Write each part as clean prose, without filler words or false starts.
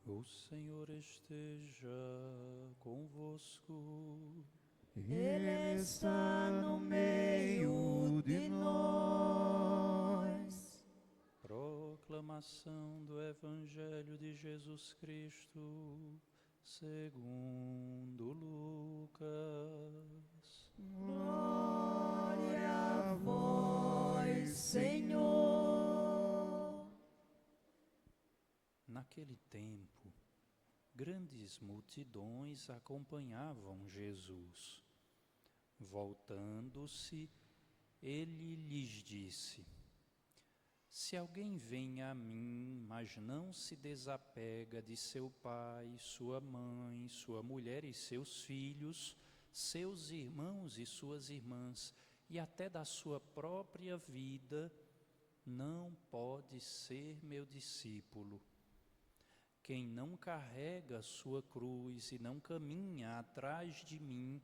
O Senhor esteja convosco. Ele está no meio de nós. Proclamação do Evangelho de Jesus Cristo, segundo Lucas. Glória a vós, Senhor. Naquele tempo, grandes multidões acompanhavam Jesus. Voltando-se, ele lhes disse: Se alguém vem a mim, mas não se desapega de seu pai, sua mãe, sua mulher e seus filhos, seus irmãos e suas irmãs, e até da sua própria vida, não pode ser meu discípulo. Quem não carrega sua cruz e não caminha atrás de mim,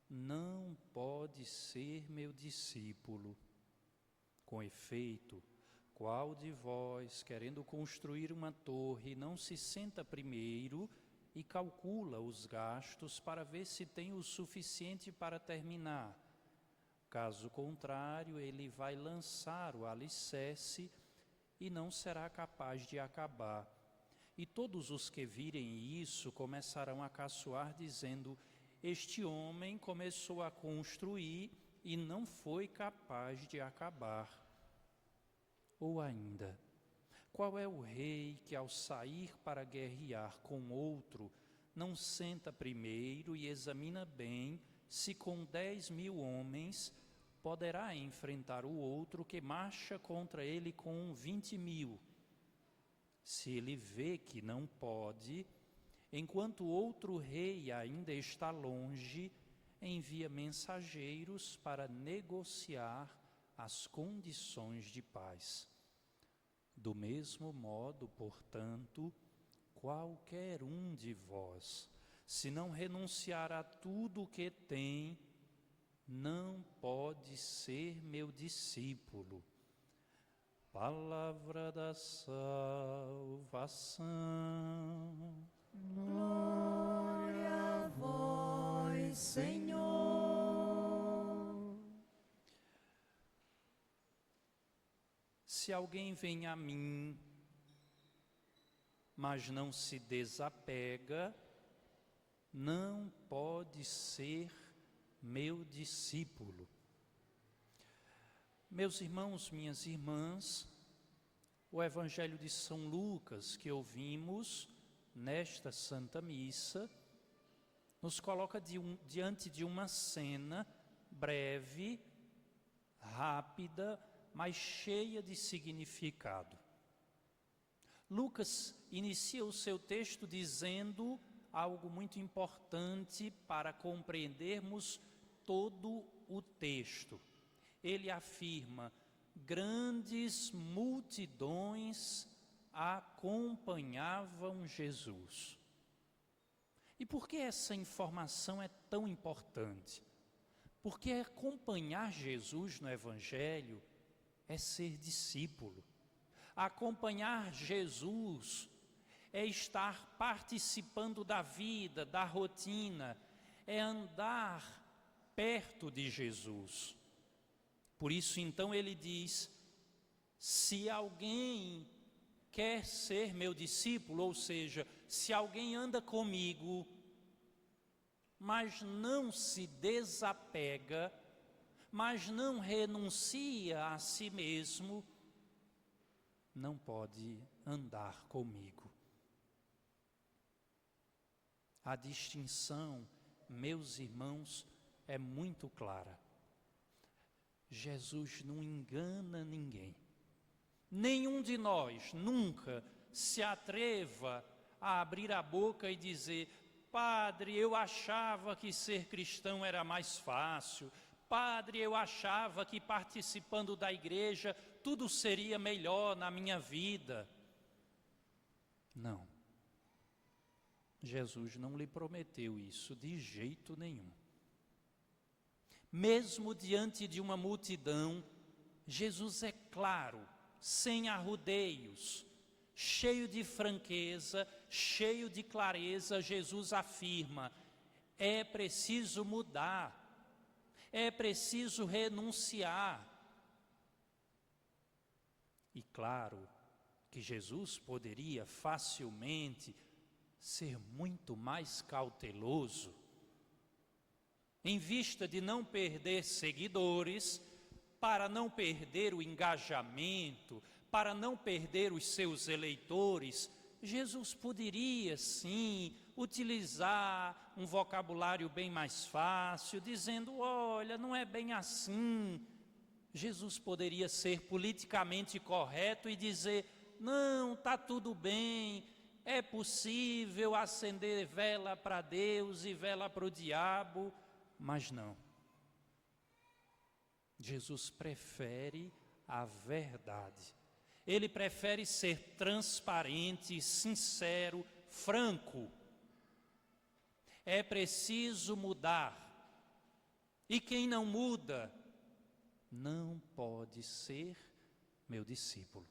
não pode ser meu discípulo. Com efeito, qual de vós, querendo construir uma torre, não se senta primeiro e calcula os gastos para ver se tem o suficiente para terminar? Caso contrário, ele vai lançar o alicerce e não será capaz de acabar. E todos os que virem isso começarão a caçoar, dizendo: Este homem começou a construir e não foi capaz de acabar. Ou ainda, qual é o rei que ao sair para guerrear com outro, não senta primeiro e examina bem se com 10.000 homens poderá enfrentar o outro que marcha contra ele com 20.000? Se ele vê que não pode, enquanto outro rei ainda está longe, envia mensageiros para negociar as condições de paz. Do mesmo modo, portanto, qualquer um de vós, se não renunciar a tudo o que tem, não pode ser meu discípulo. Palavra da salvação. Glória a vós, Senhor. Se alguém vem a mim, mas não se desapega, não pode ser meu discípulo. Meus irmãos, minhas irmãs, o Evangelho de São Lucas que ouvimos nesta Santa Missa nos coloca diante de uma cena breve, rápida, mas cheia de significado. Lucas inicia o seu texto dizendo algo muito importante para compreendermos todo o texto. Ele afirma: grandes multidões acompanhavam Jesus. E por que essa informação é tão importante? Porque acompanhar Jesus no Evangelho é ser discípulo. Acompanhar Jesus é estar participando da vida, da rotina, é andar perto de Jesus. Por isso, então, ele diz: se alguém quer ser meu discípulo, ou seja, se alguém anda comigo, mas não se desapega, mas não renuncia a si mesmo, não pode andar comigo. A distinção, meus irmãos, é muito clara. Jesus não engana ninguém. Nenhum de nós nunca se atreva a abrir a boca e dizer: Padre, eu achava que ser cristão era mais fácil. Padre, eu achava que participando da igreja tudo seria melhor na minha vida. Não. Jesus não lhe prometeu isso de jeito nenhum. Mesmo diante de uma multidão, Jesus é claro, sem arrudeios, cheio de franqueza, cheio de clareza, Jesus afirma: é preciso mudar, é preciso renunciar. E claro que Jesus poderia facilmente ser muito mais cauteloso, em vista de não perder seguidores, para não perder o engajamento, para não perder os seus eleitores. Jesus poderia sim utilizar um vocabulário bem mais fácil, dizendo: olha, não é bem assim. Jesus poderia ser politicamente correto e dizer: não, está tudo bem, é possível acender vela para Deus e vela para o diabo, mas não. Jesus prefere a verdade. Ele prefere ser transparente, sincero, franco. É preciso mudar. E quem não muda, não pode ser meu discípulo.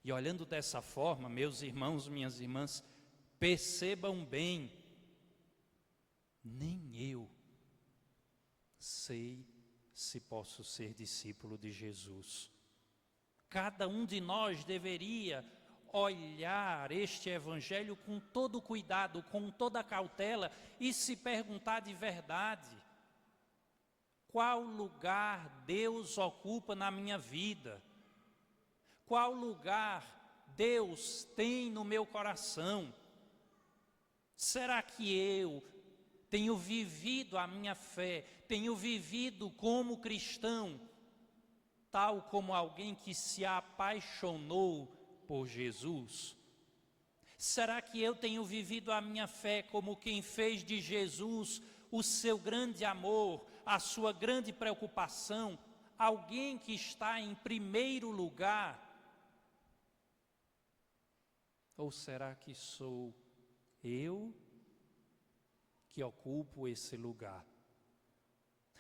E olhando dessa forma, meus irmãos, minhas irmãs, percebam bem, nem eu sei se posso ser discípulo de Jesus. Cada um de nós deveria olhar este evangelho com todo cuidado, com toda cautela e se perguntar de verdade: qual lugar Deus ocupa na minha vida? Qual lugar Deus tem no meu coração? Será que eu tenho vivido a minha fé, tenho vivido como cristão, tal como alguém que se apaixonou por Jesus? Será que eu tenho vivido a minha fé como quem fez de Jesus o seu grande amor, a sua grande preocupação, alguém que está em primeiro lugar? Ou será que sou eu que ocupo esse lugar?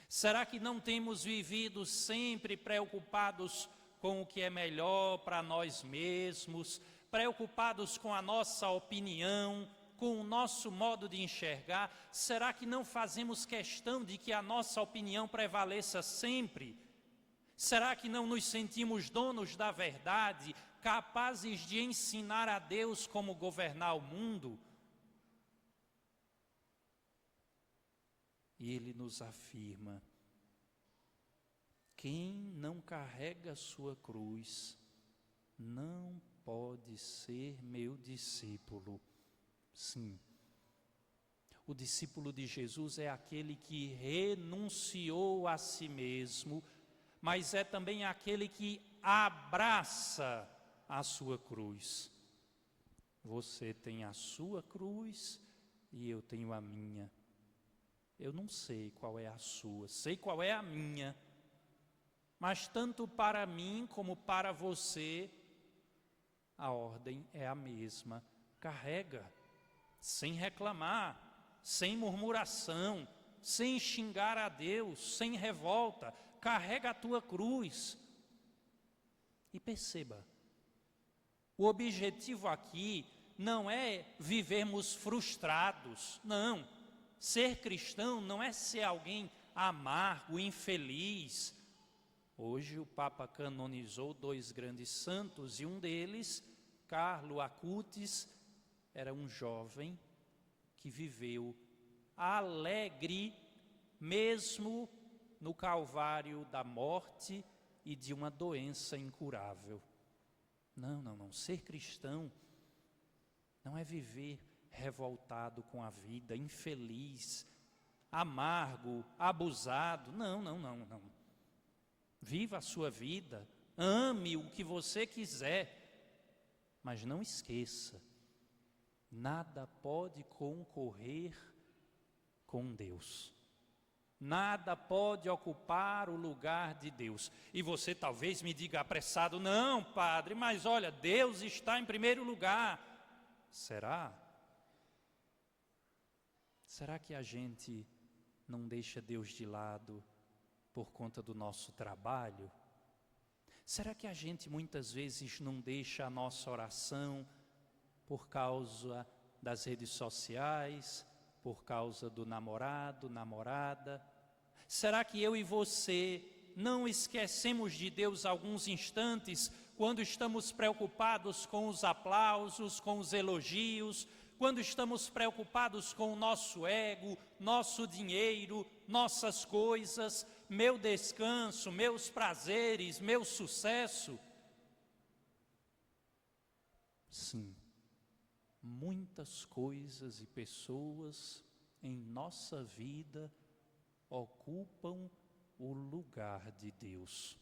Será que não temos vivido sempre preocupados com o que é melhor para nós mesmos, preocupados com a nossa opinião, com o nosso modo de enxergar? Será que não fazemos questão de que a nossa opinião prevaleça sempre? Será que não nos sentimos donos da verdade, capazes de ensinar a Deus como governar o mundo? E Ele nos afirma: quem não carrega sua cruz não pode ser meu discípulo. Sim, o discípulo de Jesus é aquele que renunciou a si mesmo, mas é também aquele que abraça a sua cruz. Você tem a sua cruz e eu tenho a minha. Eu não sei qual é a sua, sei qual é a minha, mas tanto para mim como para você, a ordem é a mesma. Carrega, sem reclamar, sem murmuração, sem xingar a Deus, sem revolta. Carrega a tua cruz. E perceba, o objetivo aqui não é vivermos frustrados, não. Ser cristão não é ser alguém amargo, infeliz. Hoje o Papa canonizou 2 grandes santos e um deles, Carlo Acutis, era um jovem que viveu alegre mesmo no calvário da morte e de uma doença incurável. Não. Ser cristão não é viver revoltado com a vida, infeliz, amargo, abusado. Não. Viva a sua vida, ame o que você quiser, mas não esqueça, nada pode concorrer com Deus. Nada pode ocupar o lugar de Deus. E você talvez me diga apressado: não, padre, mas olha, Deus está em primeiro lugar. Será? Será que a gente não deixa Deus de lado por conta do nosso trabalho? Será que a gente muitas vezes não deixa a nossa oração por causa das redes sociais, por causa do namorado, namorada? Será que eu e você não esquecemos de Deus alguns instantes quando estamos preocupados com os aplausos, com os elogios, quando estamos preocupados com o nosso ego, nosso dinheiro, nossas coisas, meu descanso, meus prazeres, meu sucesso? Sim, muitas coisas e pessoas em nossa vida ocupam o lugar de Deus.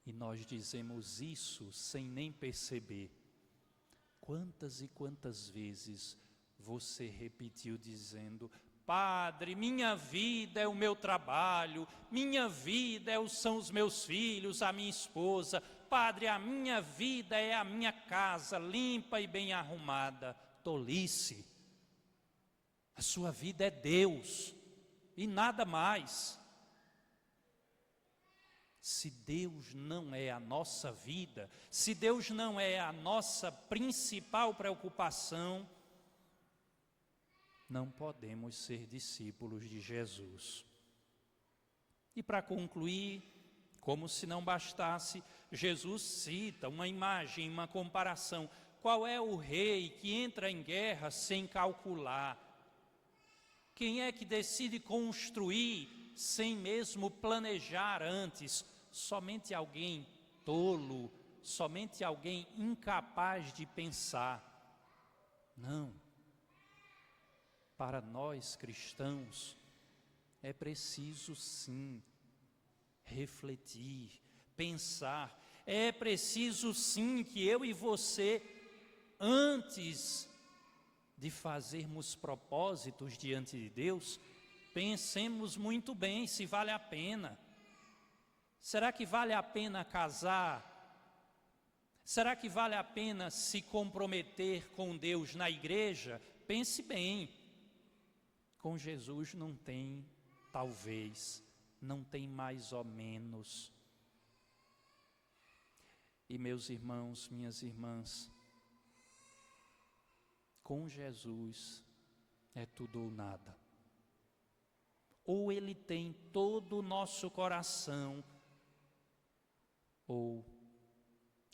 E nós dizemos isso sem nem perceber. Quantas e quantas vezes você repetiu dizendo: Padre, minha vida é o meu trabalho, minha vida são os meus filhos, a minha esposa. Padre, a minha vida é a minha casa, limpa e bem arrumada. Tolice. A sua vida é Deus e nada mais. Se Deus não é a nossa vida, se Deus não é a nossa principal preocupação, não podemos ser discípulos de Jesus. E para concluir, como se não bastasse, Jesus cita uma imagem, uma comparação. Qual é o rei que entra em guerra sem calcular? Quem é que decide construir sem mesmo planejar antes? Somente alguém tolo, somente alguém incapaz de pensar. Não. Para nós cristãos, é preciso sim refletir, pensar. É preciso sim que eu e você, antes de fazermos propósitos diante de Deus, pensemos muito bem se vale a pena. Será que vale a pena casar? Será que vale a pena se comprometer com Deus na igreja? Pense bem. Com Jesus não tem talvez, não tem mais ou menos. E meus irmãos, minhas irmãs, com Jesus é tudo ou nada. Ou Ele tem todo o nosso coração, ou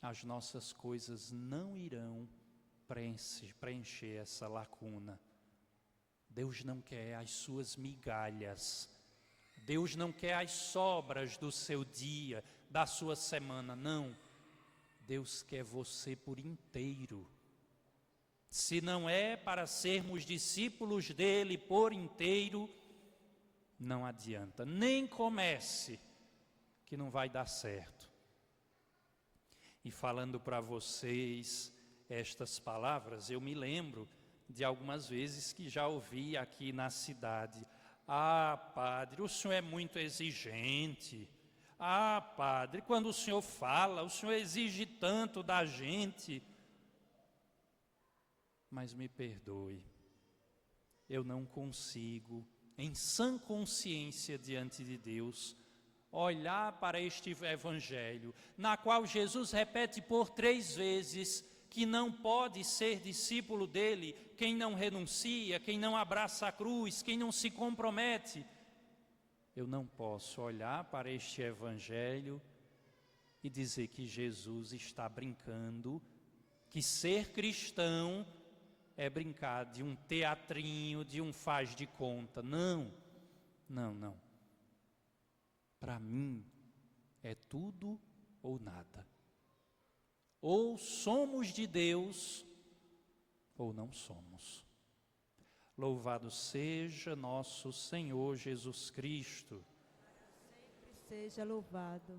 as nossas coisas não irão preencher essa lacuna. Deus não quer as suas migalhas, Deus não quer as sobras do seu dia, da sua semana, não. Deus quer você por inteiro. Se não é para sermos discípulos dele por inteiro, não adianta, nem comece, que não vai dar certo. E falando para vocês estas palavras, eu me lembro de algumas vezes que já ouvi aqui na cidade: ah, padre, o senhor é muito exigente. Ah, padre, quando o senhor fala, o senhor exige tanto da gente. Mas me perdoe, eu não consigo, em sã consciência diante de Deus, olhar para este evangelho, na qual Jesus repete por 3 vezes que não pode ser discípulo dele quem não renuncia, quem não abraça a cruz, quem não se compromete. Eu não posso olhar para este evangelho e dizer que Jesus está brincando, que ser cristão é brincar de um teatrinho, de um faz de conta. Não, não, não. Para mim, é tudo ou nada. Ou somos de Deus, ou não somos. Louvado seja nosso Senhor Jesus Cristo. Sempre seja louvado.